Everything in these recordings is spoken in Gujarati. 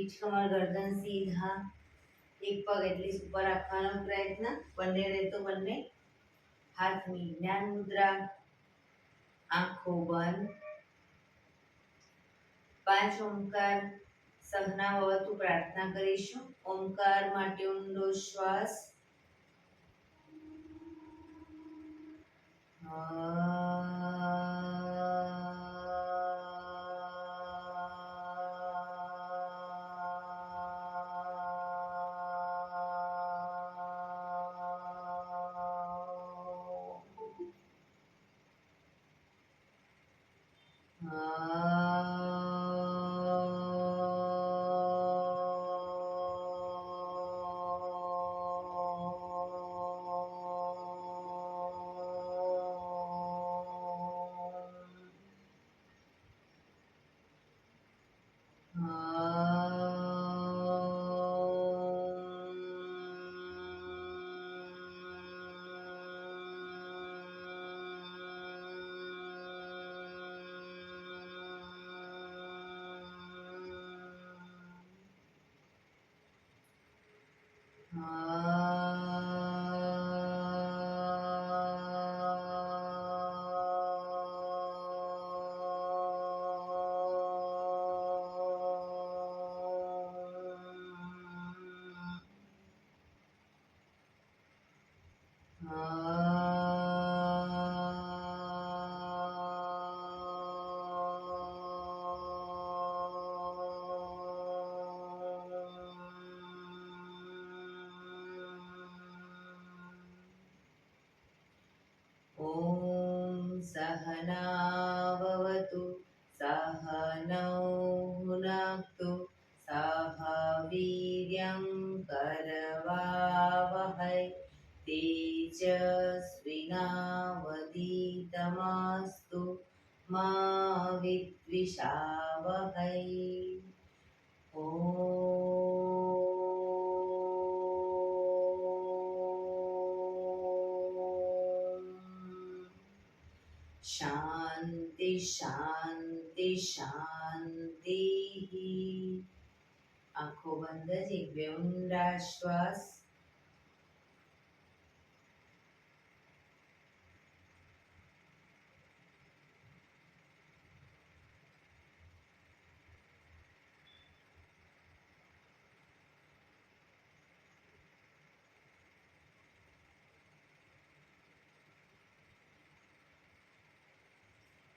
પીઠ કમર ગરદન સીધા, એક પગ એટલી ઉપર રાખવાનો પ્રયત્ન, બંને રહેતો બંને હાથની જ્ઞાન મુદ્રા, આંખો બંધ. 5 ઓમકાર સહના હોવાતું પ્રાર્થના કરીશું. ઓમકાર માટે ઊંડો શ્વાસ. સહનાવવતુ સહનૌ ભુનક્તુ સહ વીર્યં કરવાવહૈ તેજસ્વિનાવધીતમસ્તુ મા વિદ્વિષાવહૈ. શાંતિ શાંતિ શાંતિ. આંખો બંધ જ એક બે ઊંડા શ્વાસ.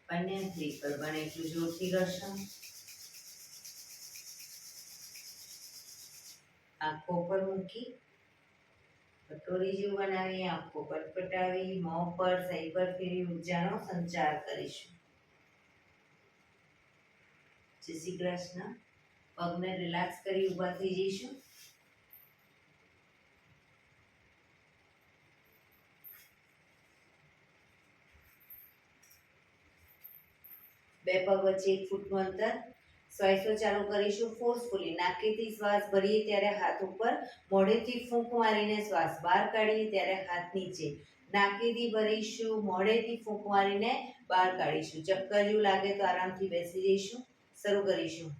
બંને હાથ પર બને એટલું જોરથી કરશો. આંખો પર મૂકી કટોરી જેવું બનાવી આંખો પટપટાવી મોં પર સહી પર ફેરી ઉર્જાનો સંચાર કરીશું. જય શ્રી કૃષ્ણ. પગને રિલેક્સ કરી ઊભા થઈ જઈશું. બે પગ વચ્ચે 1 ફૂટનું અંતર. શ્વાસો ચાલુ કરીશું ફોર્સફુલી. નાકેથી શ્વાસ ભરીએ ત્યારે હાથ ઉપર, મોઢેથી ફૂંક મારીને શ્વાસ બહાર કાઢીએ ત્યારે હાથ નીચે. નાકેથી ભરીશું, મોઢેથી ફૂંક મારીને બહાર કાઢીશું. ચક્કર જેવું લાગે તો આરામથી બેસી જઈશું. શરૂ કરીશું.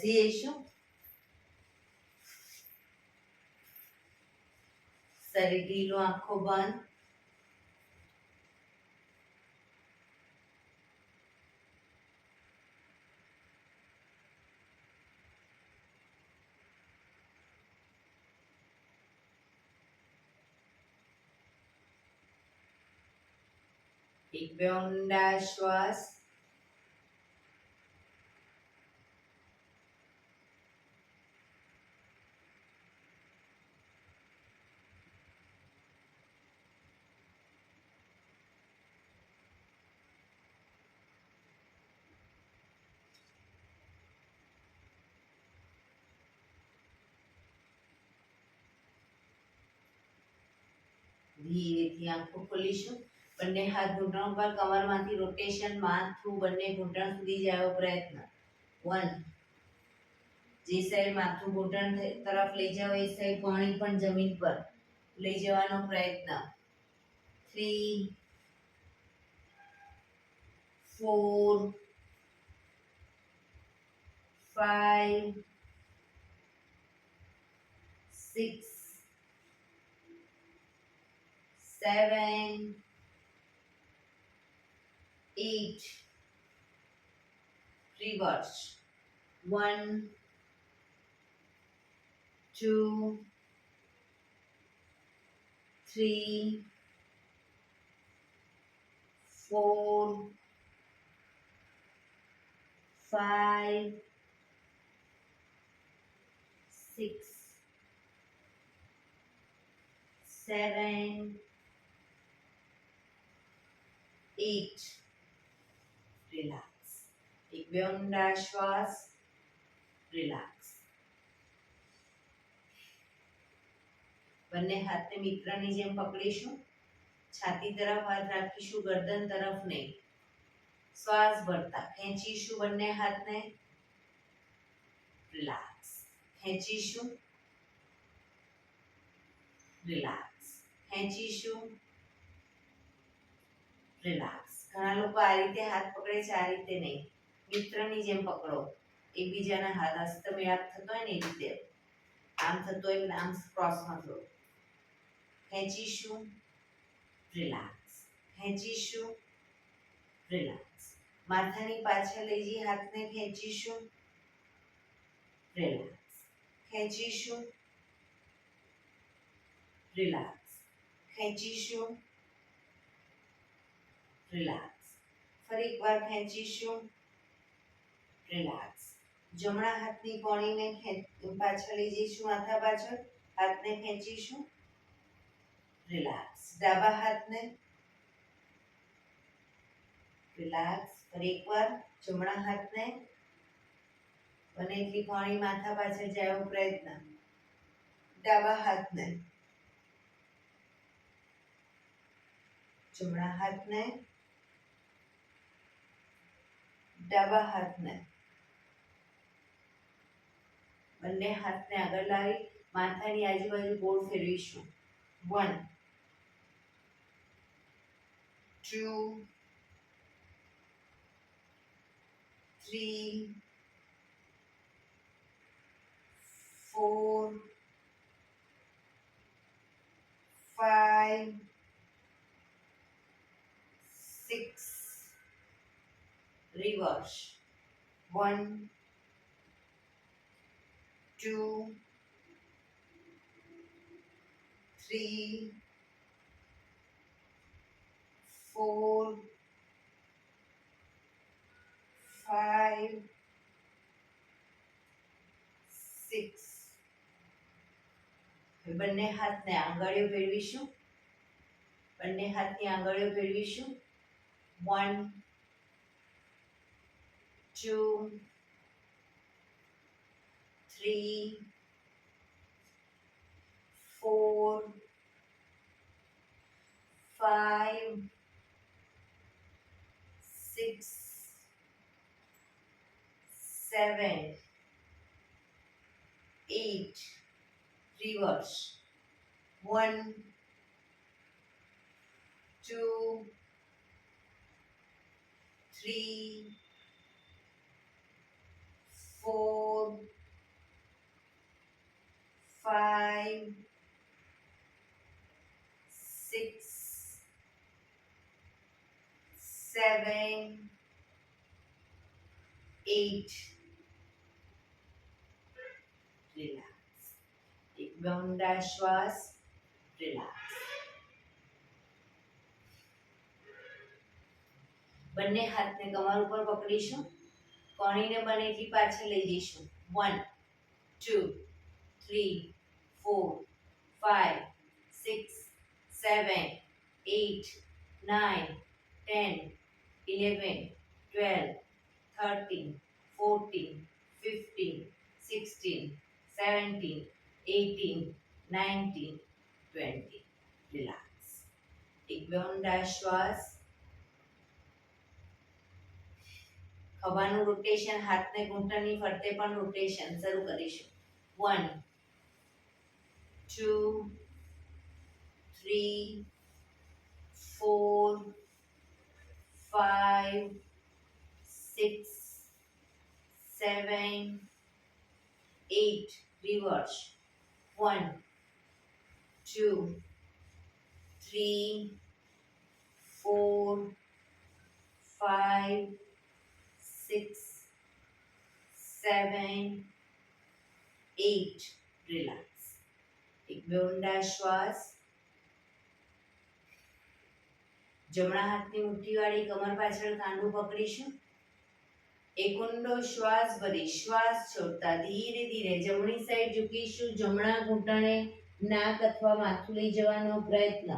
બેસી જઈશું. શરીર ઢીલું, આંખો બંધ. એક બે ઊંડા શ્વાસ. ધીરેથી આંખો ખોલીશું. બંને હાથ ઘૂંટણ પર, કમરમાંથી રોટેશન, માથું બંને ઘૂંટણ સુધી જાય એવો પ્રયત્ન. 1. જે સાઈડ માથું ઘૂંટણ તરફ લઈ જાવ એ સાઈડ પાણી પણ જમીન પર લઈ જવાનો પ્રયત્ન. 3 4 5 6 7 8 reverse. 1 2 3 4 5 6 7 8. રિલેક્સ. એક બે ઊંડા શ્વાસ. રિલેક્સ. બંને હાથને મિત્રની જેમ પકડીશું. છાતી તરફ હાથ રાખીશું, ગરદન તરફ નહીં. શ્વાસ ભરતા ખેંચીશું બંને હાથને. રિલેક્સ. ખેંચીશું. રિલેક્સ. ખેંચીશું. રિલેક્સ. ઘણા લોકો આ રીતે હાથ પકડે છે, આ રીતે નહીં. મિત્રની જેમ પકડો. એકબીજાના હાથ હસ્તમેળાપ થતો હોય ને એ રીતે. આમ થતો હોય આમ ક્રોસમાં થતો. ખેંચીશું. રિલેક્સ. ખેંચીશું. રિલેક્સ. માથાની પાછળ લઈ જઈ હાથને ખેંચીશું. રિલેક્સ. ખેંચીશું. રિલેક્સ. ખેંચીશું. રિલેક્સ. ફરી એકવાર ખેંચીશું. રિલેક્સ. જમણા હાથની કોણીને પાછળ લઈ જઈશું, માથા પાછળ. હાથને ખેંચીશું. રિલેક્સ. ડાબા હાથને. રિલેક્સ. ફરી એકવાર જમણા હાથને. બને એટલી કોણી માથા પાછળ જાય એવો પ્રયત્ન. ડાબા હાથને. જમણા હાથને. ડાબા હાથને. બંને હાથને આગળ લાવી માથાની આજુબાજુ ગોળ ફેરવીશું. 1 2 3 4 5 6. Reverse. 1 2 3 4 5 6. બંને હાથને આંગળીઓ ફેરવીશું. બંને હાથની આંગળીઓ ફેરવીશું. 1 2 3 4 5 6 7 8. Reverse. 1 2 3 4 5 6 7 8 રિલેક્સ. એક ઊંડા શ્વાસ, રિલેક્સ. બંને હાથને કમર ઉપર પકડીશું, કોણીને બને એટલી પાછળ લઈ જઈશું. 1 2 3 4 5 6 7 8 9 10 11 12 13 14 15 16 17 18 19 20. રિલેક્સ. એક ઊંડા શ્વાસ. ખભાનું રોટેશન, હાથને ઘૂંટણની ફરતે પણ રોટેશન શરૂ કરીશું. 1 2 3 4 5 6 7 8. રિવર્સ. 1 2 3 4 5 6 7 8. રિલેક્સ. એક ઊંડા શ્વાસ. જમણા હાથની મુઠ્ઠીવાળી કમર પાછળ કાંડું પકડીશું. એક ઊંડો શ્વાસ ભરી શ્વાસ છોડતા ધીરે ધીરે જમણી સાઈડ ઝૂકીશું. જમણા ઘૂંટણે નાક અથવા માથું લઈ જવાનો પ્રયત્ન.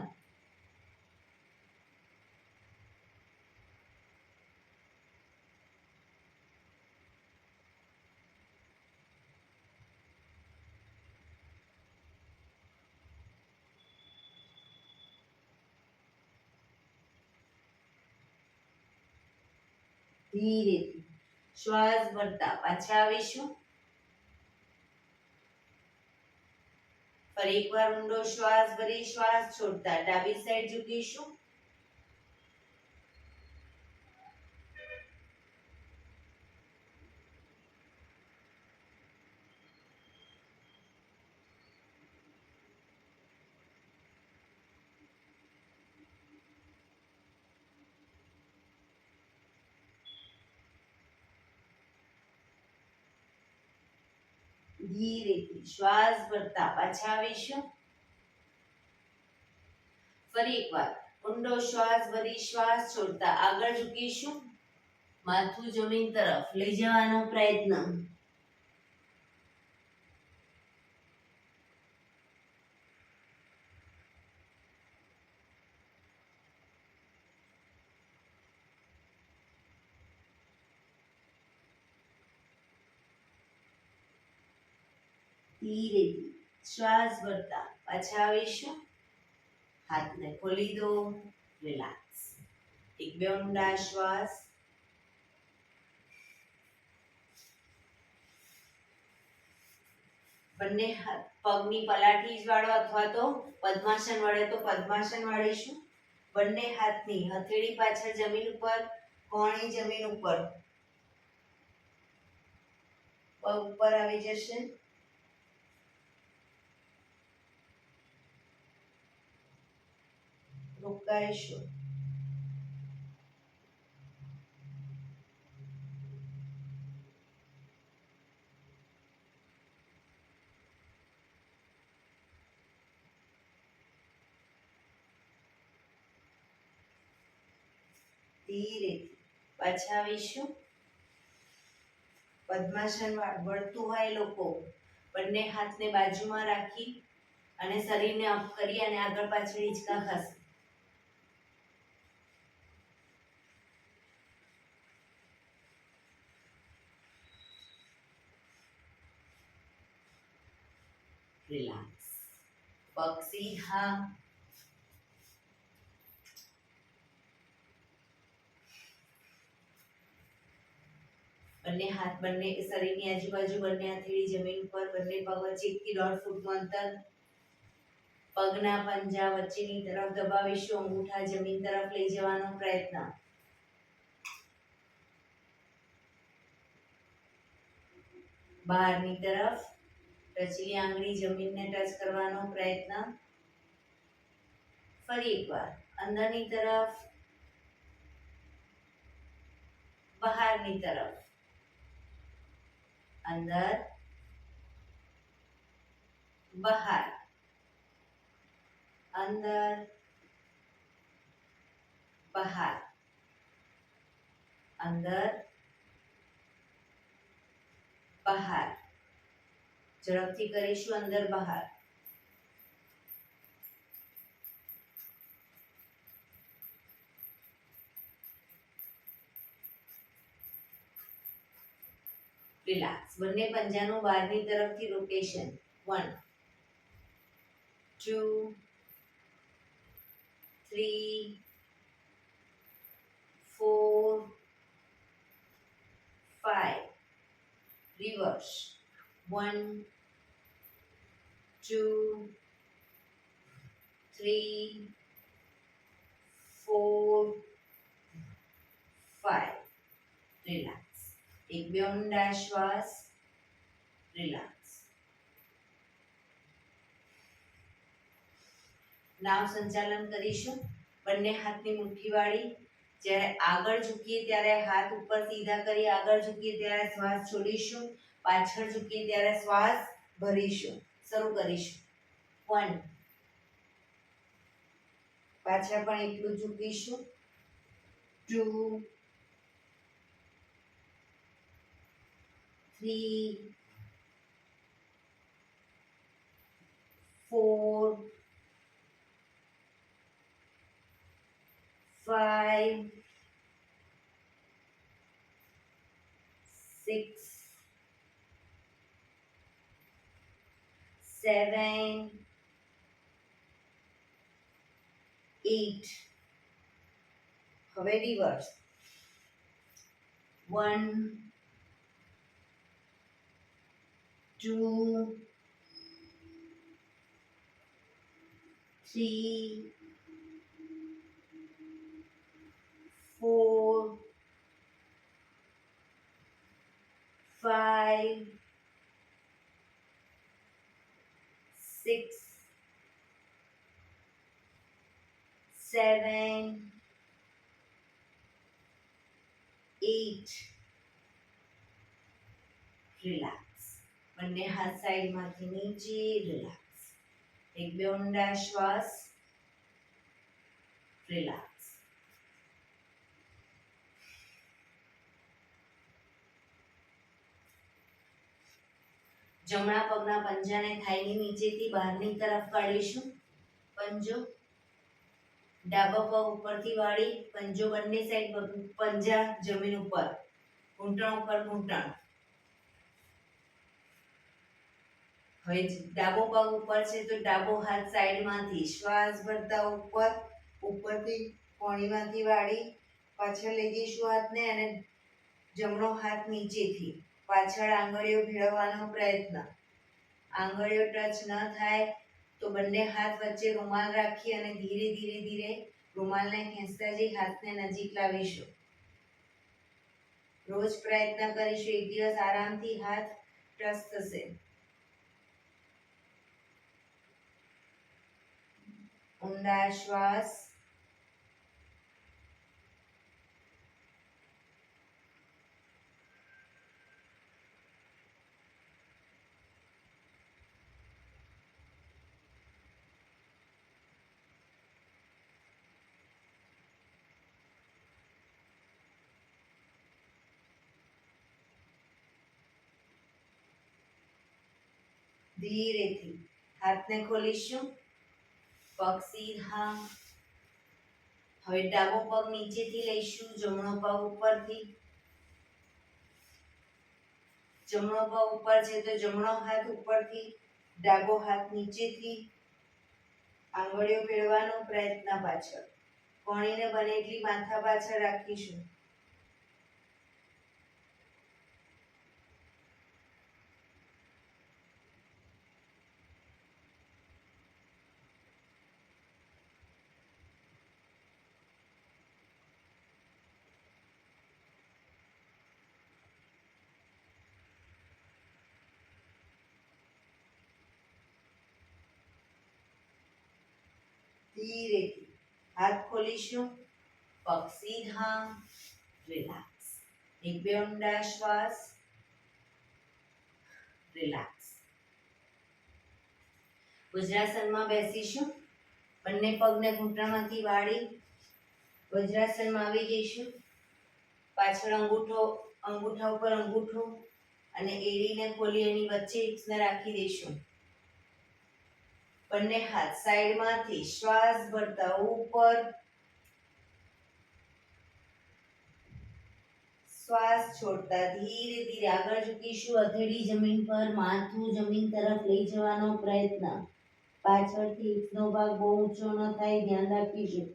ધીરેથી શ્વાસ ભરતા પાછા આવીશું. ફરી એકવાર ઊંડો શ્વાસ ભરી શ્વાસ છોડતા ડાબી સાઈડ ઝૂકીશું. ધીરેથી શ્વાસ ભરતા પાછા આવીશું. ફરી એકવાર ઊંડો શ્વાસ ભરી શ્વાસ છોડતા આગળ ઝૂકીશું. માથું જમીન તરફ લઈ જવાનો પ્રયત્ન. ધીરેથી શ્વાસ ભરતા પાછા આવીશું. હાથને ખોલી દો. રિલેક્સ. એક ઊંડા શ્વાસ. બંને પગની પલાઠી જ વાળો અથવા તો પદ્માસન વળે તો પદ્માસન વાળીશું. બંને હાથની હથેળી પાછળ જમીન ઉપર, કોણી જમીન ઉપર, પગ ઉપર આવી જશે. રોકાઈશું. ધીરેથી પાછા આવીશું. પદ્માસન વળતું હોય લોકો બંને હાથને બાજુમાં રાખી અને શરીરને અપ કરી અને આગળ પાછળ હિંચકા ખાશે. રિલેક્સ. પગ સીધા. બંને હાથ બંને શરીરની આજુબાજુ, બંને હથેળી જમીન પર, બંને પગ વચ્ચે 1 થી 1.5 ફૂટનું અંતર. પગના પંજા વચ્ચેની તરફ દબાવીશું. અંગૂઠા જમીન તરફ લઈ જવાનો પ્રયત્ન. બહારની તરફ. ટચલી આંગળી જમીનને ટચ કરવાનો પ્રયત્ન. ફરી એકવાર અંદરની તરફ, બહારની તરફ, અંદર, બહાર, અંદર, બહાર, અંદર, બહાર. ઝડપથી કરીશું, અંદર બહાર. રિલેક્સ. બંને પંજાનું બહારની તરફથી રોટેશન. 1 2 3 4 5. રિવર્સ. 1 2 3 4 5. રિલેક્સ. એક બે ઊંડા શ્વાસ. રિલેક્સ. નાવ સંચાલન કરીશું. બંને હાથની મુઠ્ઠી વાળી. જ્યારે આગળ ઝૂકીએ ત્યારે હાથ ઉપર સીધા કરી આગળ ઝૂકીએ ત્યારે શ્વાસ છોડીશું. પાછળ ઝૂકીએ ત્યારે શ્વાસ ભરીશું. શરૂ કરીશું. 1. પાછળ પણ એટલું ઝૂકીશું. 2 3 4 5 6 7 8. હવે રિવર્સ. 1 2 3 4 5 6 7 8. રિલેક્સ. બંને હાથ સાઈડમાંથી નીચે. રિલેક્સ. એક બે ઊંડા શ્વાસ. રિલેક્સ. જમણા પગના પંજાને થાઈની નીચેથી બહારની તરફ કાઢીશું. પંજો. ડાબા પગ ઉપરથી વાળી. પંજો બંને સાઈડ, પંજા જમીન ઉપર, ઘૂંટણ ઉપર ઘૂંટણ. હવે ડાબો પગ ઉપર છે તો ડાબો હાથ સાઈડમાંથી શ્વાસ ભરતા ઉપર, ઉપરથી કોણીમાંથી વાળી પાછળ લઈ જઈશું હાથને અને જમણો હાથ નીચેથી પાછળ આંગળીઓ ભેળવવાનો પ્રયત્ન. આંગળીઓ ટચ ન થાય તો બંને હાથ વચ્ચે રૂમાલ રાખી અને ધીરે ધીરે ધીરે રૂમાલને ખેંચતા જઈ હાથને નજીક લાવીશું. રોજ પ્રયત્ન કરીશું. એક દિવસ આરામથી હાથ ટચ થશે. ઊંડા શ્વાસ. ધીરેથી હાથને ખોલીશું. પગ સીધા. હવે ડાબો પગ નીચેથી લઈશું, જમણો પગ ઉપરથી. જમણો પગ ઉપર છે તો જમણો હાથ ઉપરથી, ડાબો હાથ નીચેથી. આંગળીઓ ભેળવાનો પ્રયત્ન પાછળ. કોણીને બને એટલી માથા પાછળ રાખીશું. ધીરેથી હાથ ખોલીશું. પગ સીધા. રિલેક્સ. એક બે ઊંડા શ્વાસ. રિલેક્સ. વજ્રાસનમાં બેસીશું. બંને પગને ઘૂંટણમાંથી વાળી વજ્રાસનમાં આવી જઈશું. પાછળ અંગૂઠા ઉપર અંગૂઠો અને એડીને ખોલી એની વચ્ચે હિપ્સને રાખી દઈશું. બંને હાથ સાઈડમાંથી શ્વાસ ભરતા ઉપર. શ્વાસ છોડતા ધીરે ધીરે આગળ ઝૂકીશું. હથેળી જમીન પર, માથું જમીન તરફ લઈ જવાનો પ્રયત્ન. પાછળથી હિપ્સનો ભાગ બહુ ઊંચો ન થાય, ધ્યાન રાખીશું.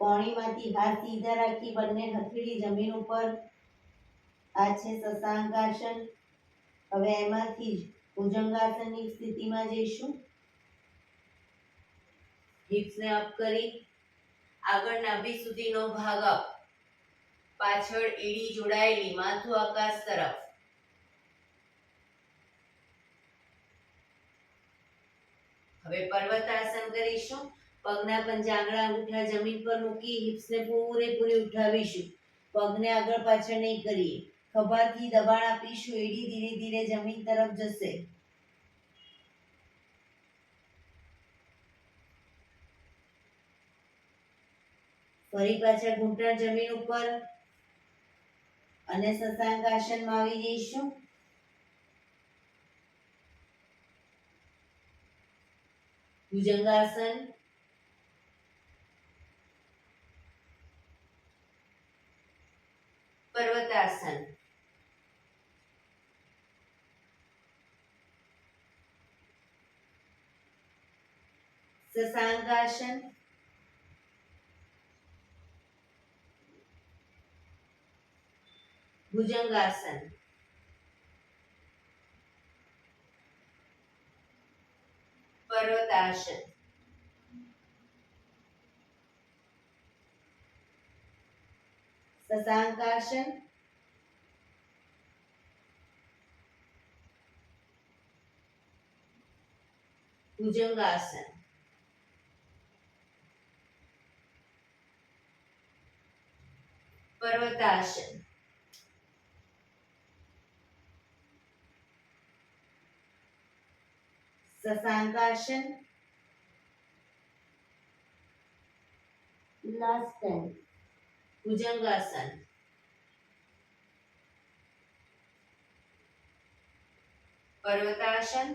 કોણીમાંથી હાથ સીધા રાખી બંને હથેળી જમીન ઉપર. આ છે શશાંકાસન. હવે એમાંથી જ ભુજંગાસનની સ્થિતિમાં જઈશું. હિપ્સને અપ કરી આગળ નાભી સુધીનો ભાગ અપ. પાછળ એડી જોડાયેલી, માથું આકાશ તરફ. હવે પર્વતાસન કરીશું. પગના પંજા આંગળા અંગૂઠા જમીન પર મૂકી હિપ્સને પૂરેપૂરી ઉઠાવીશું. પગને આગળ પાછળ નહીં કરીએ. ખભાથી દબાણ આપીશું. એડી ધીરે ધીરે જમીન તરફ જશે. ફરી પાછળ ઘૂંટણ જમીન ઉપર અને શશાંકાસનમાં આવી જઈશું. ભુજંગાસન. પર્વતાસન. શશાંકાસન. ભુજંગાસન. પર્વતાસન. શશાંકાસન. ભુજંગાસન. પર્વતાસન. શશાંકાસન. Last time. ભુજંગાસન. પર્વતાસન.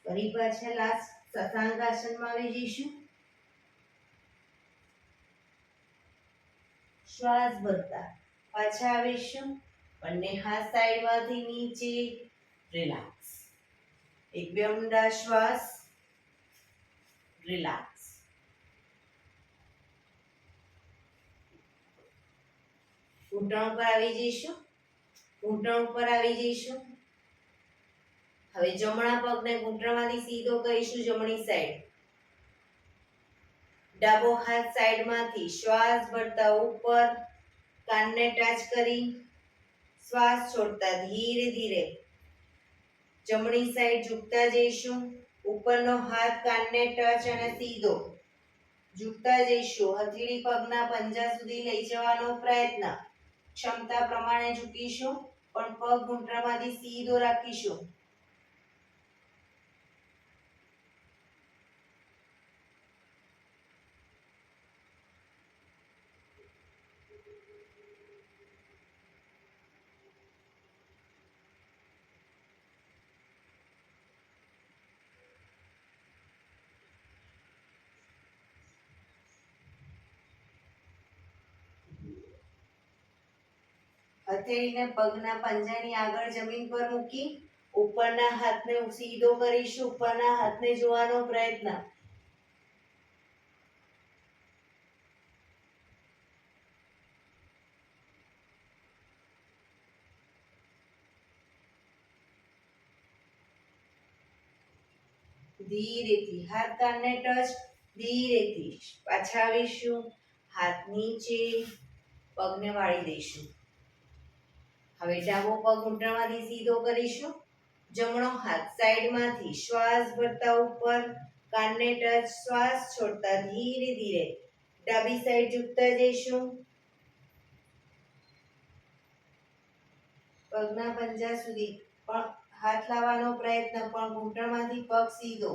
ફરી પાછા લાસ્ટ શશાંકાસનમાં આવી જઈશું. શ્વાસ ભરતા પાછા આવીશું. બંને હાથ સાઈડમાંથી નીચે. રિલેક્સ. એક બે ઊંડા શ્વાસ. રિલેક્સ. ઘૂંટણ ઉપર આવી જઈશું. ઘૂંટણ ઉપર આવી જઈશું. હવે જમણા પગને ઘૂંટણમાંથી સીધો કરીશું જમણી સાઈડ. ડાબો હાથ સાઈડમાંથી શ્વાસ ભરતા ઉપર. કાનને ટચ કરી શ્વાસ છોડતા ધીરે ધીરે જમણી સાઈડ ઝૂકતા જઈશું. ઉપરનો હાથ કાનને ટચ અને સીધો ઝૂકતા જઈશું. હથેળી પગના પંજા સુધી લઈ જવાનો પ્રયત્ન. ક્ષમતા પ્રમાણે ઝૂકીશું, પણ પગ ઘૂંટણમાંથી સીધો રાખીશું. હથેળીને પગના પંજાની આગળ જમીન પર મૂકી ઉપરના હાથને સીધો કરીશું. ઉપરના હાથને જોવાનો પ્રયત્ન. ધીરેથી હાથ કાનને ટચ. ધીરેથી પાછા આવીશું. હાથ નીચે. પગને વાળી દઈશું. હવે ડાબો પગ ઘૂંટણમાંથી સીધો કરીશું. જમણો હાથ સાઈડમાંથી શ્વાસ ભરતા ઉપર, કાનને ટચ, શ્વાસ છોડતા ધીરે ધીરે ડાબી સાઈડ ઝૂકતા જઈશું. પગના પંજા સુધી પણ હાથ લાવવાનો પ્રયત્ન, પણ ઘૂંટણમાંથી પગ સીધો.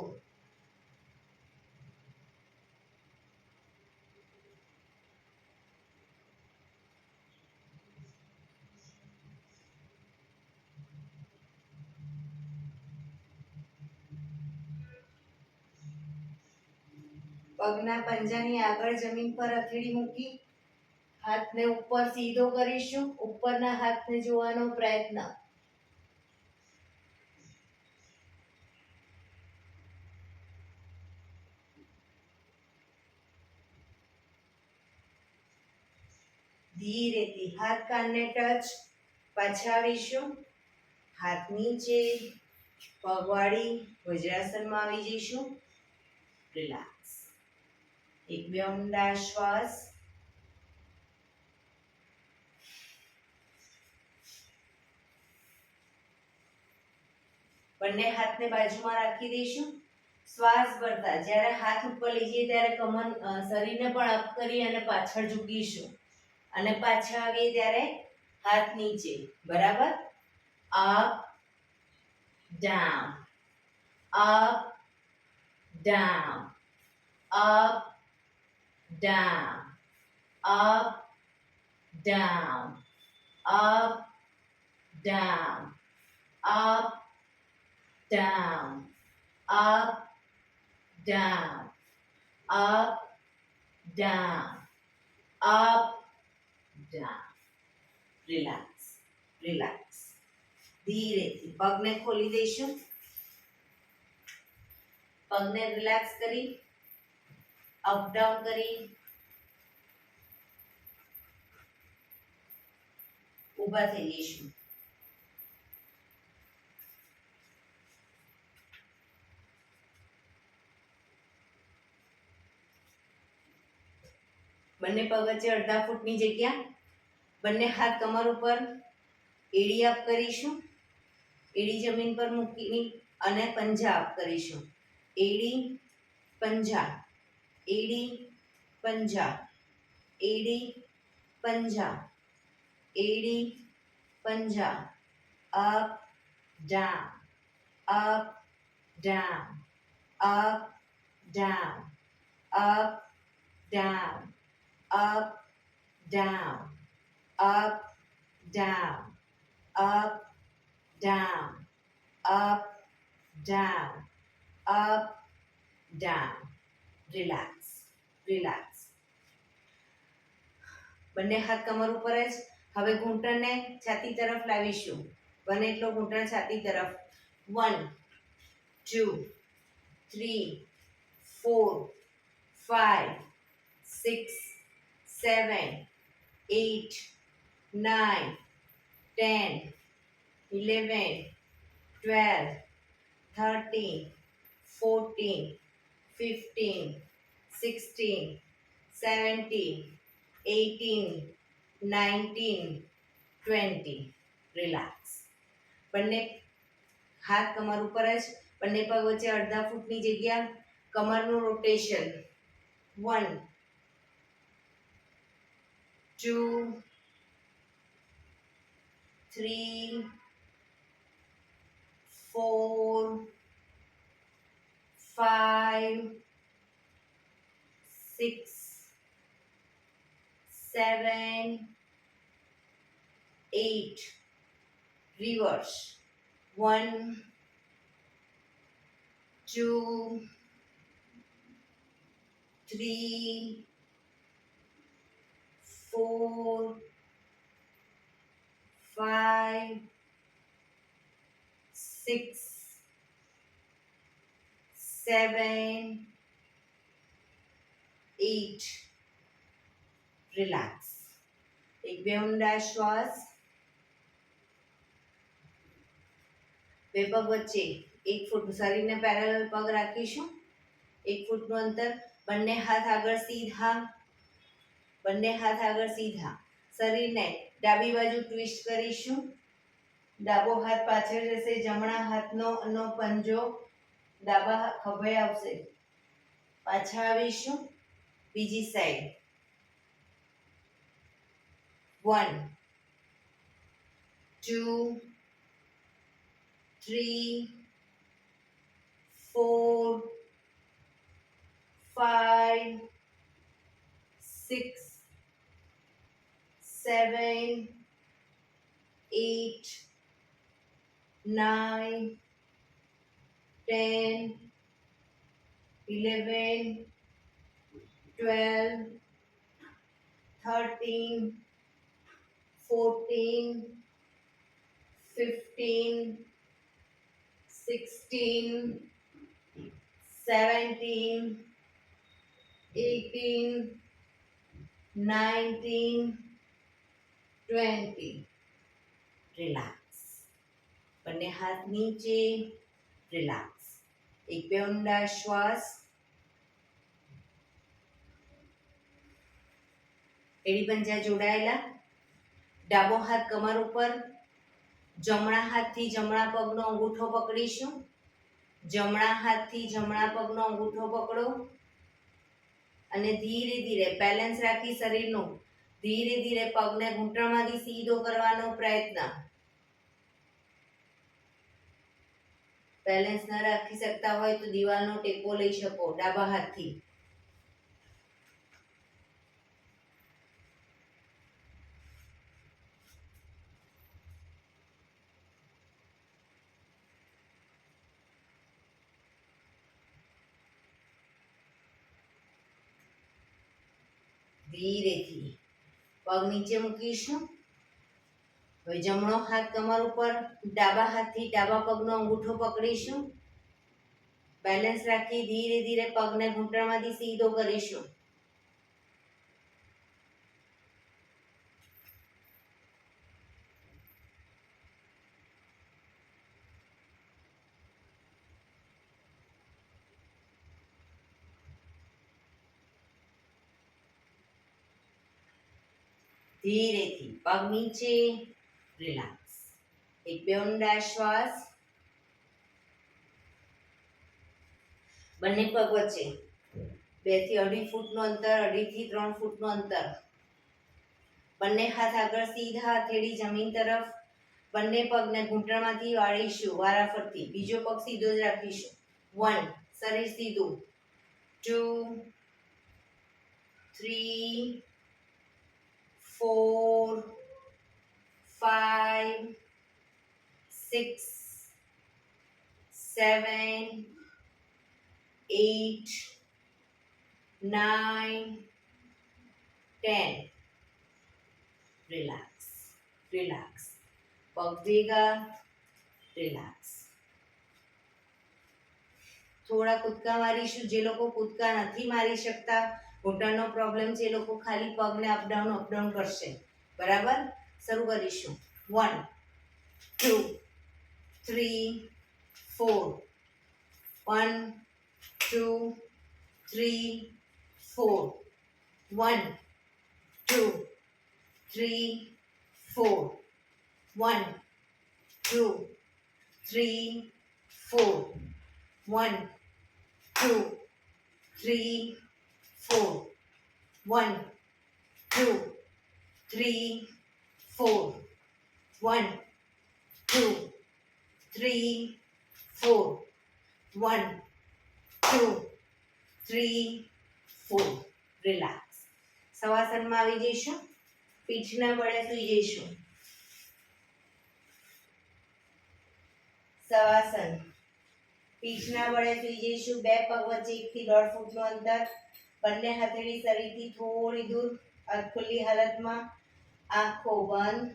પગના પંજાની આગળ જમીન પર હથેળી મૂકી હાથને ઉપર સીધો કરીશું. ઉપરના હાથને જોવાનો પ્રયત્ન. ધીરેથી હાથ કાનને ટચ. પાછા આવીશું. હાથ નીચે, પગ વાળી વજ્રાસનમાં આવી જઈશું. રિલેક્સ. એક બે ઊંડા શ્વાસ. બંને હાથને બાજુમાં રાખી દઈશું. શ્વાસ ભરતા જ્યારે હાથ ઉપર લઈ જઈએ ત્યારે શરીરને પણ અપ કરી અને પાછળ ઝૂકીશું. અને પાછા આવીએ ત્યારે હાથ નીચે. બરાબર? Up down, up down, up down, up down, up down, up down, up, down, up, down, up, down. Relax, relax. ધીરેથી પગને ખોલી દઈશું. પગને રિલેક્સ કરી અપ ડાઉન કરી ઊભા થઈ જઈશું. બંને પગ વચ્ચે અડધા ફૂટની જગ્યા. બંને હાથ કમર ઉપર, એડી અપ કરીશું. એડી જમીન પર મૂકી અને પંજા અપ કરીશું. એડી પંજા, એડી પંજા, એડી પંજા, એડી પંજા. Up down, up down, up down, up down, up, down, up, down, up, down, up, down, up, down. Relax, relax. બંને હાથ કમર ઉપર જ. હવે ઘૂંટણને છાતી તરફ લાવીશું. બને એટલો ઘૂંટણ છાતી તરફ. 1 2 3 4 5 6 7 8 9 10 11 12 13 14 15 16 17 18 19 20. રિલેક્સ. બંને હાથ કમર ઉપર જ. બંને પગ વચ્ચે અડધા ફૂટની જગ્યા. કમરનું રોટેશન. 1 2 3 4 5 6 7 8. Reverse. 1 2 3 4 5 6 7 8. રિલેક્સ. એક બે ઊંડા શ્વાસ. બે પગ વચ્ચે 1 ફૂટ શરીરને પેરેલલ પગ રાખીશું. 1 ફૂટનું અંતર. બંને હાથ આગળ સીધા. બંને હાથ આગળ સીધા. શરીરને ડાબી બાજુ ટ્વિસ્ટ કરીશું. ડાબો હાથ પાછળ જશે, જમણા હાથનો પંજો ડાબા ખભે આવશે. પાછા આવીશું બીજી સાઈડ. 1 2 3 4 5 6 7 8 9 10 11 12 13 14 15 16 17 18 19 20. રિલેક્સ. બંને હાથ નીચે. રિલેક્સ. એક બે ઊંડા શ્વાસ. એડી પંજા જોડાયેલા. ડાબો હાથ કમર ઉપર. જમણા હાથથી જમણા પગનો અંગૂઠો પકડીશું. જમણા હાથથી જમણા પગનો અંગૂઠો પકડો અને ધીરે ધીરે બેલેન્સ રાખી શરીરનું ધીરે ધીરે પગને ઘૂંટણમાંથી સીધો કરવાનો પ્રયત્ન. બેલેન્સ ન રાખી શકતા હોય તો દિવાલનો ટેકો લઈ શકો ડાબા હાથથી. ધીરેથી પગ નીચે મૂકીશું. હવે જમણો હાથ કમર ઉપર. ડાબા હાથથી ડાબા પગનો અંગૂઠો પકડીશું. બેલેન્સ રાખી ધીરે ધીરે પગને ઘૂંટણમાંથી સીધો કરીશું. ધીરેથી પગ નીચે. રિલેક્સ. એક બે ઊંડા શ્વાસ. બંને પગ વચ્ચે 2 થી 2.5 ફૂટનું અંતર, 2.5 થી 3 ફૂટનું અંતર. બંને હાથ આગળ સીધા, હથેળી જમીન તરફ. બંને પગને ઘૂંટણમાંથી વાળીશું વારાફરતી. બીજો પગ સીધો જ રાખીશું. 1 શરીર સીધું. 2 3 4 5 6 7 8 9 10. રિલેક્સ. રિલેક્સ. પગ ભેગા. રિલેક્સ. થોડા કૂદકા મારીશું. જે લોકો કૂદકા નથી મારી શકતા, ઘૂંટણનો પ્રોબ્લેમ છે, એ લોકો ખાલી પગને અપડાઉન કરશે. બરાબર. શરૂ કરીશું. 1 2 3 4. 1 2 3 4. 1 2 3 4. 1 2 3 4. 1 2 3 4. 1 2 3 4. 1 2 3 4. 1 2 3 4. રિલેક્સ. શવાસનમાં આવી જઈશું. પીઠના બળે સૂઈ જઈશું. શવાસન. પીઠના બળે સૂઈ જઈશું. બે પગ વચ્ચે 1 થી 1.5 ફૂટનું અંતર. બંને હથેળી શરીરથી થોડી દૂર. આંખ ખુલ્લી હાલતમાં. આંખો બંધ.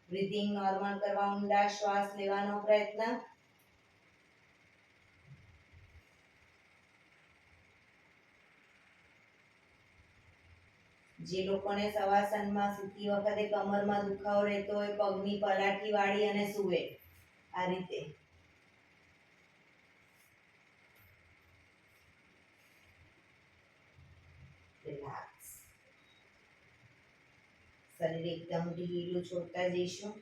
બ્રીથિંગ નોર્મલ કરવા ઊંડા શ્વાસ લેવાનો પ્રયત્ન. જે લોકોને શવાસનમાં સૂતી વખતે કમરમાં દુખાવો રહેતો હોય, પગની પલાઠી વાળી અને સૂવે આ રીતે. રિલેક્સ. શરીર એકદમ ઢીલું છોડતા જઈશું.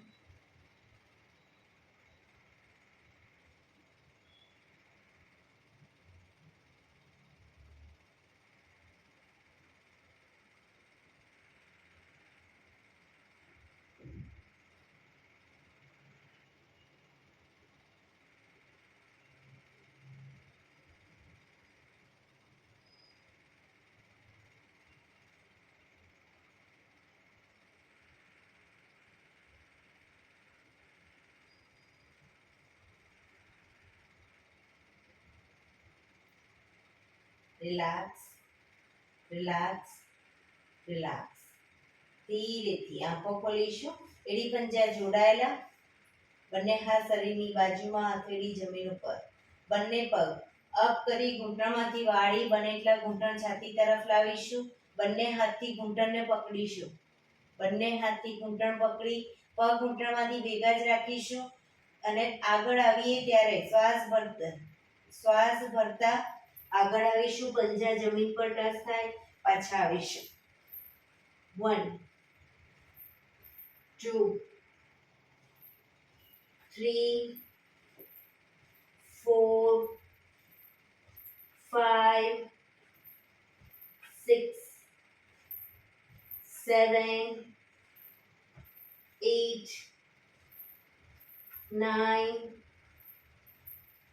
Relax, relax, relax. ધીરેથી આંખો ખોલીશું. એડી પંજા જોડાયેલા, બંને હાથ શરીરની બાજુમાં, હથેળી જમીન ઉપર. બંને પગ અપ કરી ઘૂંટણમાંથી વાળી બને એટલા ઘૂંટણ છાતી તરફ લાવીશું. બંને હાથથી ઘૂંટણને પકડીશું. બંને હાથથી ઘૂંટણ પકડી પગ ઘૂંટણમાંથી ભેગા જ રાખીશું અને આગળ આવીએ ત્યારે શ્વાસ ભરતા આગળ આવીશું. પંજા જમીન પર ટચ થાય, પાછા આવીશું. 1 2 3 4 5 6 7 8 9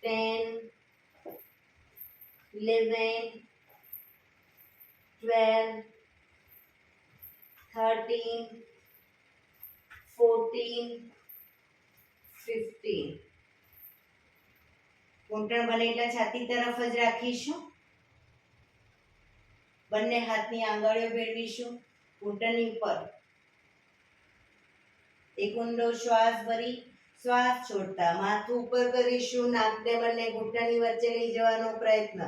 10 11 12 13 14 15. ઘૂંટણ બને એટલા છાતી તરફ જ રાખીશું. બંને હાથની આંગળીઓ ભેળવીશું ઘૂંટણની ઉપર. એક ઊંડો શ્વાસ ભરી શ્વાસ છોડતા માથું ઉપર કરીશું. નાકને બંને ઘૂંટણની વચ્ચે લઈ જવાનો પ્રયત્ન.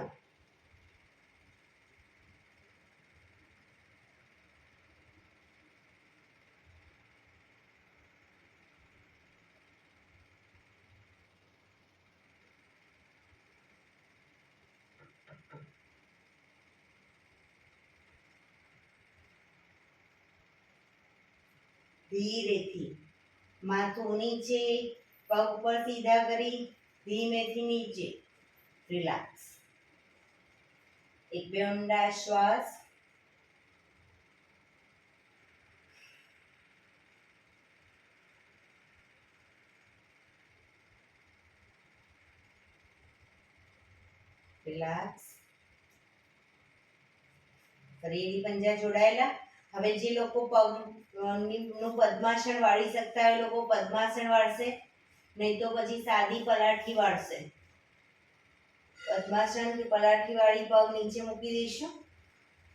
ધીરેથી માથું નીચે, પગ પર સીધા કરી ધીમેથી નીચે. રિલેક્સ. એક બે ઊંડા શ્વાસ. રિલેક્સ. ફરી પંજા જોડાયેલા. હવે જે લોકો પગનું પદ્માસન વાળી શકતા હોય લોકો પદ્માસન વાળશે, નહીં તો પછી સાદી પલાઠી વાળશે. પદ્માસન કે પલાઠી વાળી પગ નીચે મૂકી દઈશું.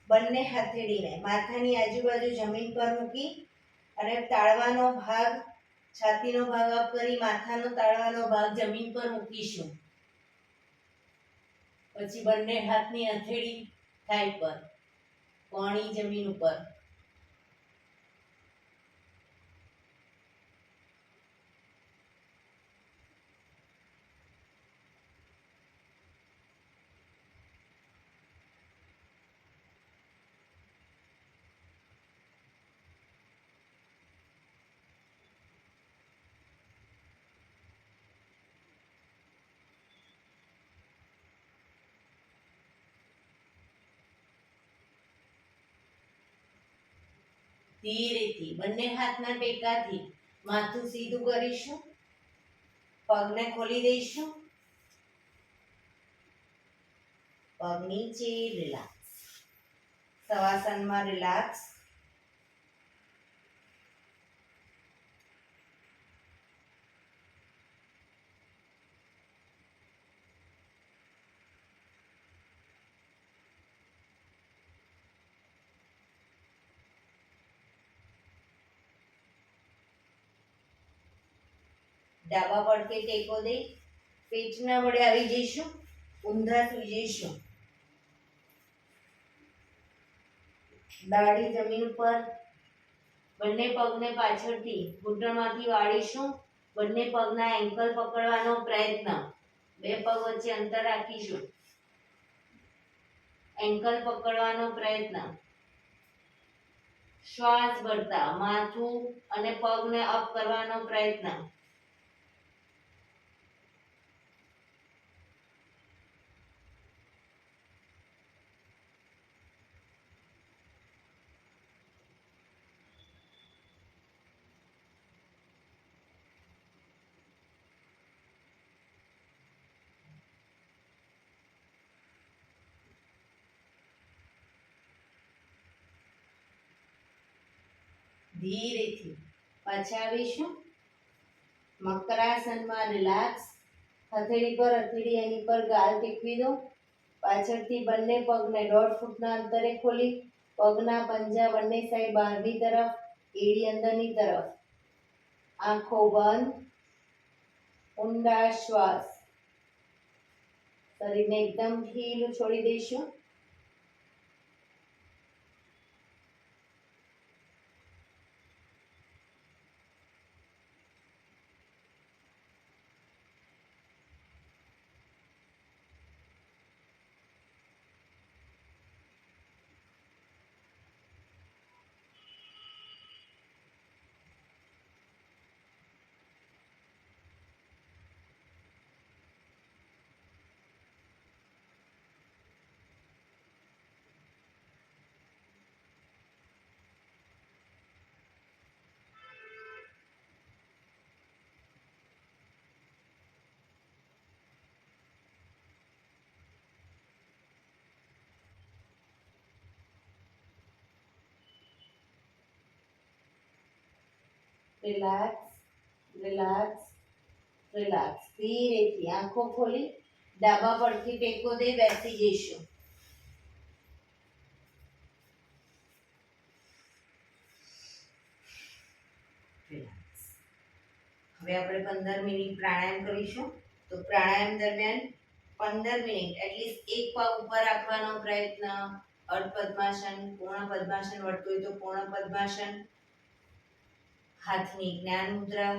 બંને હથેળીને માથાની આજુબાજુ જમીન પર મૂકી અને તાળવાનો ભાગ, છાતીનો ભાગ અપ કરી માથાનો તાળવાનો ભાગ જમીન પર મૂકીશું. પછી બંને હાથની હથેળી થાઈ પર, કોણી જમીન ઉપર. ધીરેથી બંને હાથના ટેકાથી માથું સીધું કરીશું. પગને ખોલી દઈશું. પગ નીચે. રિલેક્સ. શવાસનમાં રિલેક્સ. ડાબા પડખે ટેકો દઈ પેટના વડે આવી જઈશું. ઊંધા સુઈ જઈશું. દાઢી જમીન ઉપર. બંને પગને પાછળથી ઘૂંટણમાંથી વાળીશું. બંને પગના એન્કલ પકડવાનો પ્રયત્ન. બે પગ વચ્ચે અંતર રાખીશું. એન્કલ પકડવાનો પ્રયત્ન. શ્વાસ ભરતા માથું અને પગને અપ કરવાનો પ્રયત્ન. ધીરેથી પાછા આવીશું. મકરાસનમાં રિલેક્સ. હથેળી પર હથેળી એની પર ગાલ ટેકવી દો. પાછળથી બંને પગને 1.5 ફૂટના અંતરે ખોલી પગના પંજા બંને સાઈડ બહારની તરફ, એડી અંદરની તરફ. આંખો બંધ. ઊંડા શ્વાસ. શરીરને એકદમ ઢીલું છોડી દઈશું. Relax, relax, relax. ધીરેથી આંખો ખોલી ડાબા પડથી ટેકો દે બેસી જઈશું. રિલેક્સ. હવે આપણે 15 મિનિટ પ્રાણાયામ કરીશું. તો પ્રાણાયામ દરમિયાન 15 મિનિટ એટલીસ્ટ એક પગ ઉપર રાખવાનો પ્રયત્ન. અર્ધ પદ્માસન, પૂર્ણ પદ્માસન વળતું હોય તો પૂર્ણ પદ્માસન. હાથની જ્ઞાન મુદ્રા.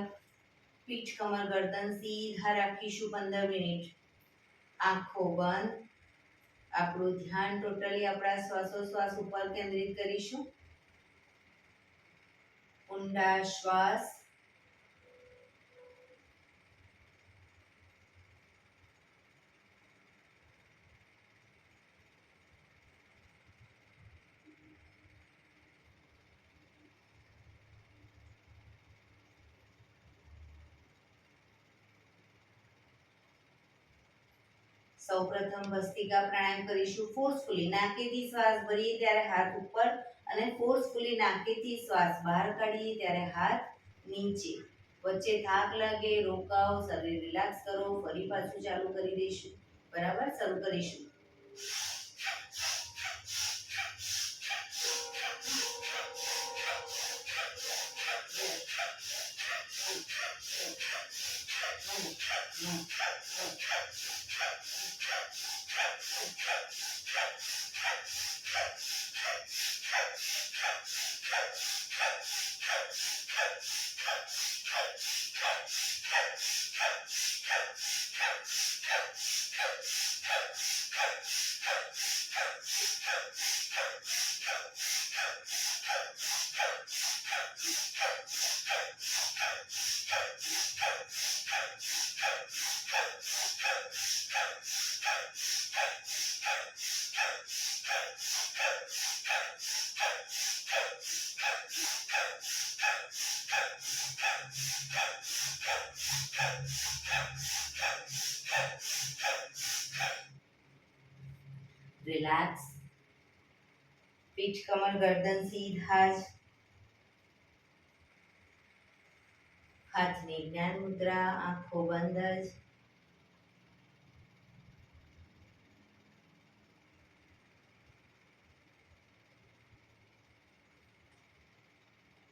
પીઠ કમર ગરદન સીધા રાખીશું 15 મિનિટ. આંખો બંધ. આપણું ધ્યાન ટોટલી આપણા શ્વાસોશ્વાસ ઉપર કેન્દ્રિત કરીશું. ઊંડા શ્વાસ. સૌપ્રથમ ભસ્ત્રિકા પ્રાણાયામ કરીશું ફોર્સફુલી. નાકેથી શ્વાસ ભરીએ ત્યારે હાથ ઉપર અને ફોર્સફુલી નાકેથી શ્વાસ બહાર કાઢીએ ત્યારે હાથ નીચે. વચ્ચે થાક લાગે રોકાઓ, શરીર રિલેક્સ કરો, ફરી પાછું ચાલુ કરી દઈશું. બરાબર, શરૂ કરીશું. રિલેક્સ. પીઠ કમર ગરદન સીધા જ. હાથની જ્ઞાન મુદ્રા, આંખો બંધ જ.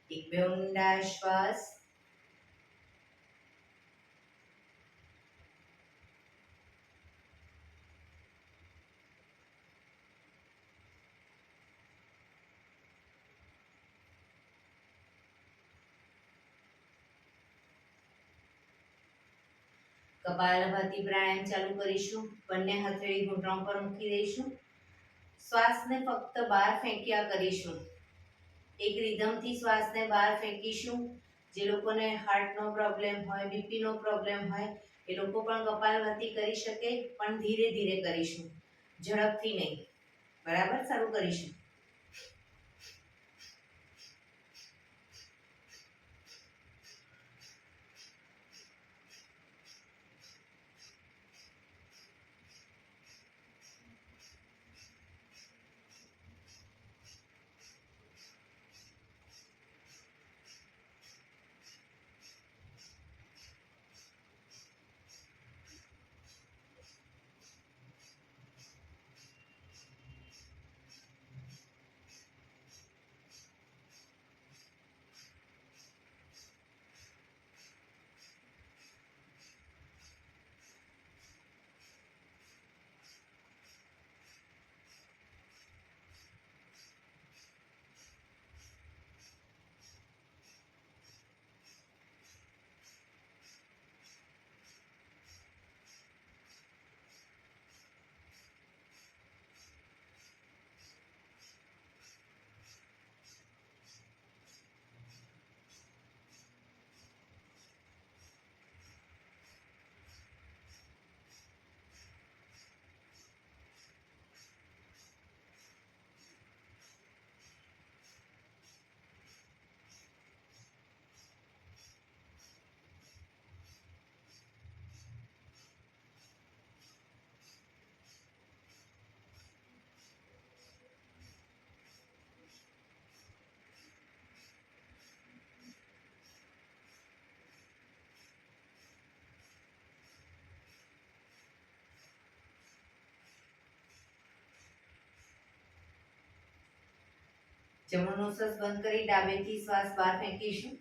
એક બે ઊંડા શ્વાસ. કપાલભાતિ પ્રાણાયામ ચાલુ કરીશું. બંને હથેળી ઘૂંટણ પર મૂકી દઈશું. શ્વાસને ફક્ત બહાર ફેંક્યા કરીશું. એક રિધમથી શ્વાસને બહાર ફેંકીશું. જે લોકોને હાર્ટનો પ્રોબ્લેમ હોય, બીપીનો પ્રોબ્લેમ હોય, એ લોકો પણ કપાલભાતિ કરી શકે, પણ ધીરે ધીરે કરીશું, ઝડપથી નહીં. બરાબર, શરૂ કરીશું. જમણો નોસસ બંધ કરી ડાબેથી શ્વાસ બહાર ફેંકીશું.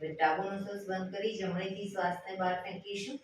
ડાબો નોસસ બંધ કરી જમણેથી શ્વાસને બહાર ફેંકીશું.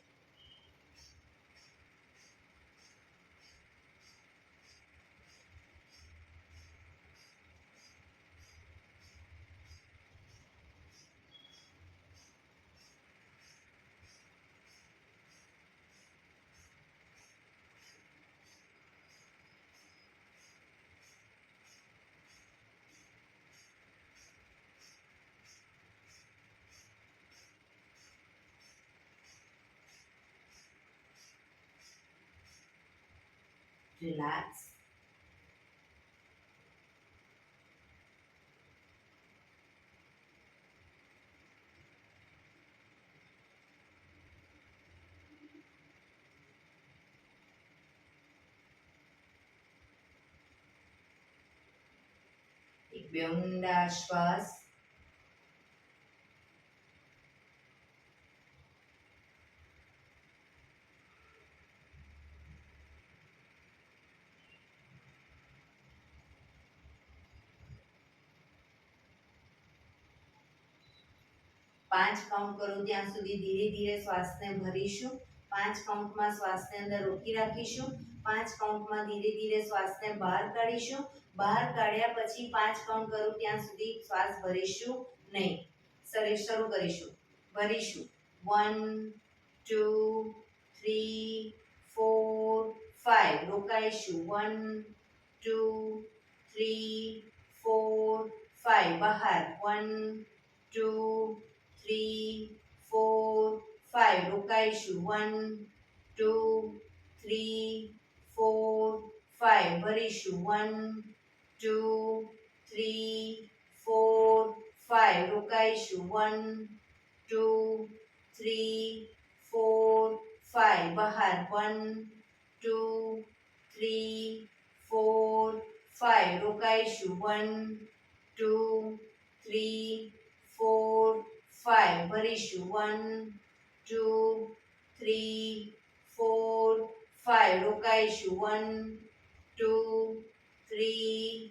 રિલેક્સ. એક બે ઊંડા શ્વાસ. પાંચ કાઉન્ટ કરું ત્યાં સુધી ધીરે ધીરે શ્વાસને ભરીશું. 5 કાઉન્ટમાં શ્વાસને અંદર રોકી રાખીશું. 5 કાઉન્ટમાં ધીરે ધીરે શ્વાસને બહાર કાઢીશું. બહાર કાઢ્યા પછી 5 કાઉન્ટ કરું ત્યાં સુધી શ્વાસ ભરીશું નહીં. શરૂ કરીશું. ભરીશું 1 2 3 4 5. રોકાઈશું 1 2 3 4 5. બહાર 1 2 3 4 5. રોકાઈશું 1 2 3 4 5. ભરીશું 1 2 3 4 5. રોકાઈશું 1 2 3 4 5. બહાર 1 2 3 4 5. રોકાઈશું 1 2 3 4 5. ભરીશું 1 2 3 4 5. રોકાઈશું 1 2 3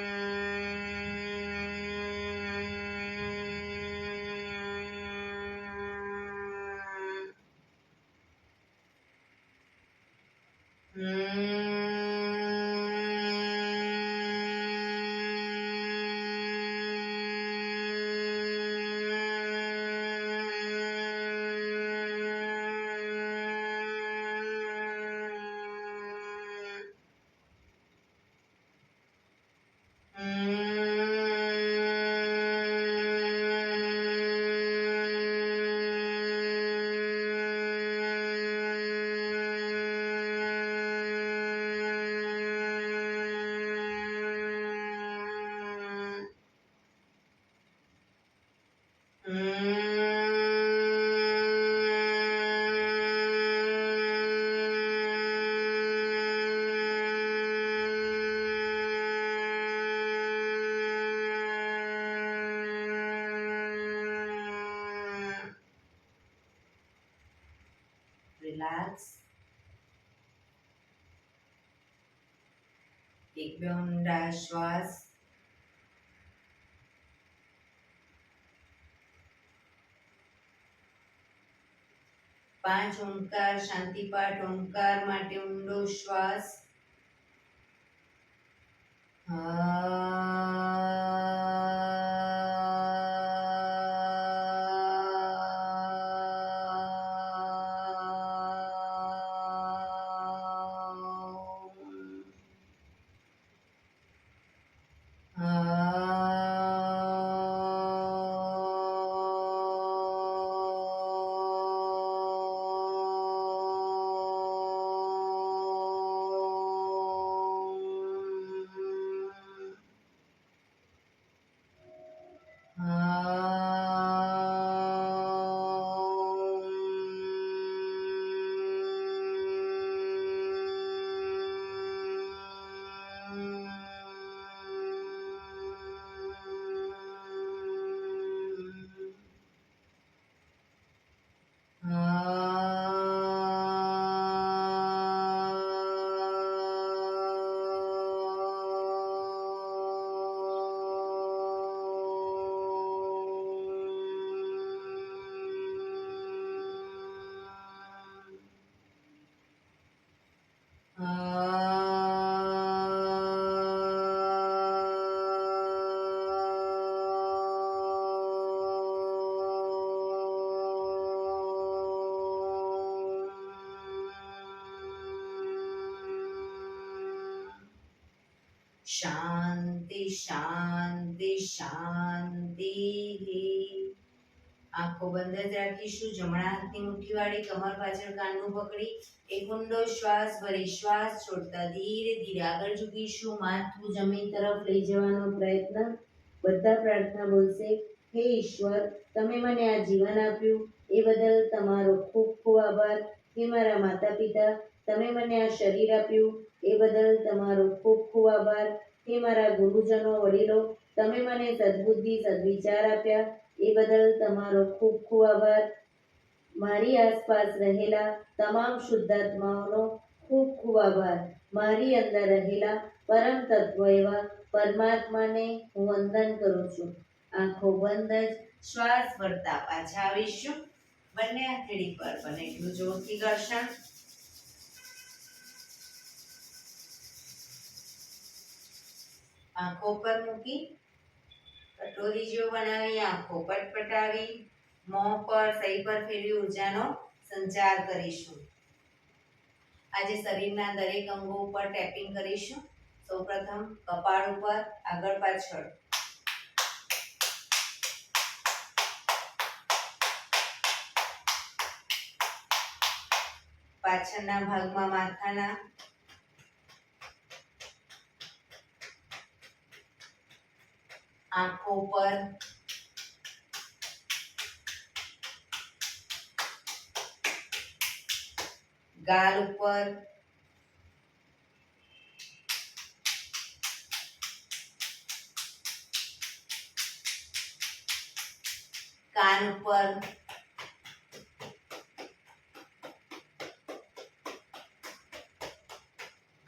રિલેક્સ. એક બે ઊંડા શ્વાસ. 5 ઓમકાર શાંતિપાઠ. ઓમકાર માટે ઊંડો શ્વાસ. શાંતિ શાંતિ શાંતિ. આંખો બંધ જ રાખીશું. જમણા હાથની મુઠ્ઠી વાળી કમર પાછળ કાનનું પકડી એક ઊંડો શ્વાસ ભરી શ્વાસ છોડતા ધીરે ધીરે આગળ ઝૂકીશું. માથું જમીન તરફ લઈ જવાનો પ્રયત્ન. બધા પ્રાર્થના બોલશે. હે ઈશ્વર, તમે મને આ જીવન આપ્યું એ બદલ તમારો ખૂબ ખૂબ આભાર. હે મારા માતા પિતા, તમે મને આ શરીર આપ્યું એ બદલ તમારો ખૂબ ખૂબ આભાર. હે મારા ગુરુજનો વડીલો, તમે મને સદબુદ્ધિ સદવિચાર આપ્યા એ બદલ તમારો ખૂબ ખૂબ આભાર. મારી આસપાસ રહેલા તમામ શુદ્ધાત્માઓનો ખૂબ ખૂબ આભાર. મારી અંદર રહેલા પરમ તત્વ એવા પરમાત્માને હું વંદન કરું છું. આંખો બંધ જ શ્વાસ ભરતા પાછા આવીશું. બંને હથેળી પર બને એટલું જોરથી ઘર્ષણ. આંખો પર મૂકી કટોરી જેવું બનાવી આંખો પટપટાવી મોં પર સહી પર ફેરવી ઉર્જાનો સંચાર કરીશું. આજે શરીરના દરેક અંગો ઉપર ટેપિંગ કરીશું. સૌપ્રથમ કપાળ ઉપર, આગળ પાછળ. પાછળના ભાગમાં માથાના, આંખો પર, ગાલ ઉપર, કાન ઉપર,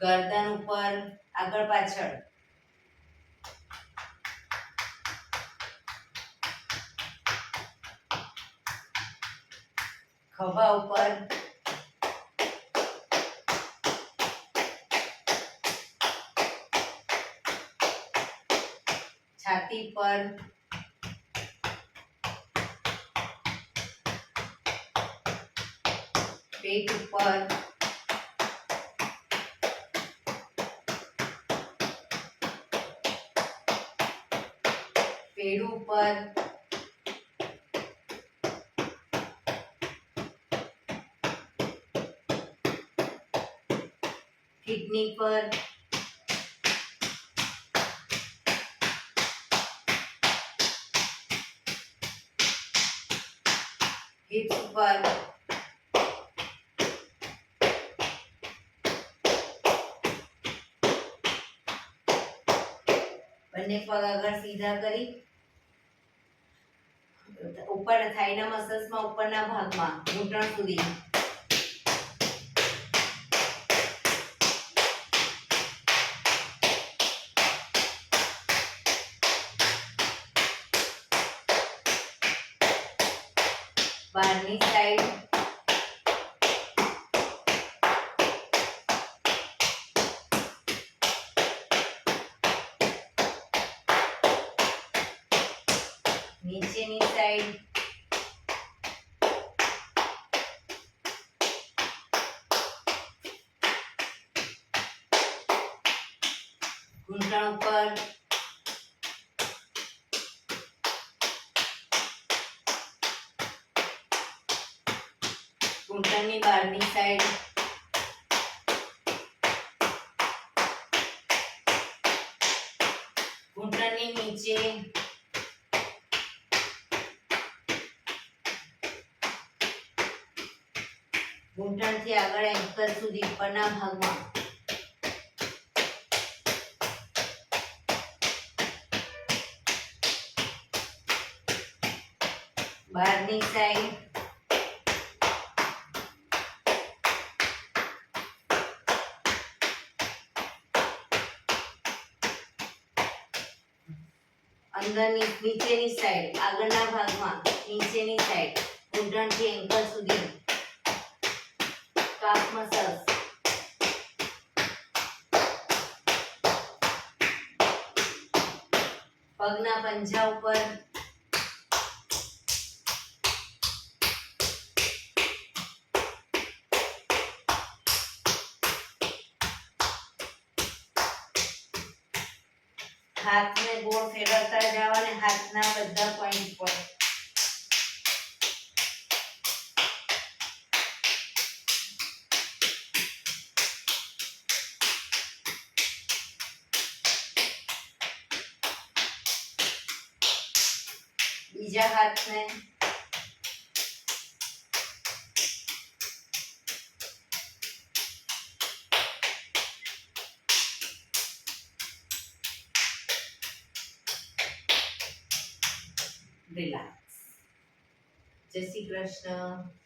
ગરદન ઉપર, આગળ પાછળ. ખભા ઉપર, છાતી પર, પેટ ઉપર, પેડું ઉપર, કિડની પર, હિપ્સ ઉપર, બંને પગ આગળ સીધા કરી ઉપર થાઈના મસલ્સમાં ઉપરના ભાગમાં ઘૂંટણ સુધી બહારની સાઈડ, નીચેની સાઈડ, ઘૂંટણ ઉપર, ઘૂંટણની બહારની સાઈડ, ઘૂંટણની નીચે, ઘૂંટણથી આગળ એન્કલ સુધી ઉપરના ભાગમાં, બહારની સાઈડ, અંદરની નીચેની સાઈડ, આગળના ભાગમાં નીચેની સાઈડ, ઘૂંટણથી એન્કલ સુધી કાફ મસલ્સ, પગના પંજા ઉપર, હાથને ગોળ ફેરવતા જાઓ અને હાથના બધા પોઈન્ટ પર બીજા હાથને રિલેક્સ. જય શ્રી કૃષ્ણ.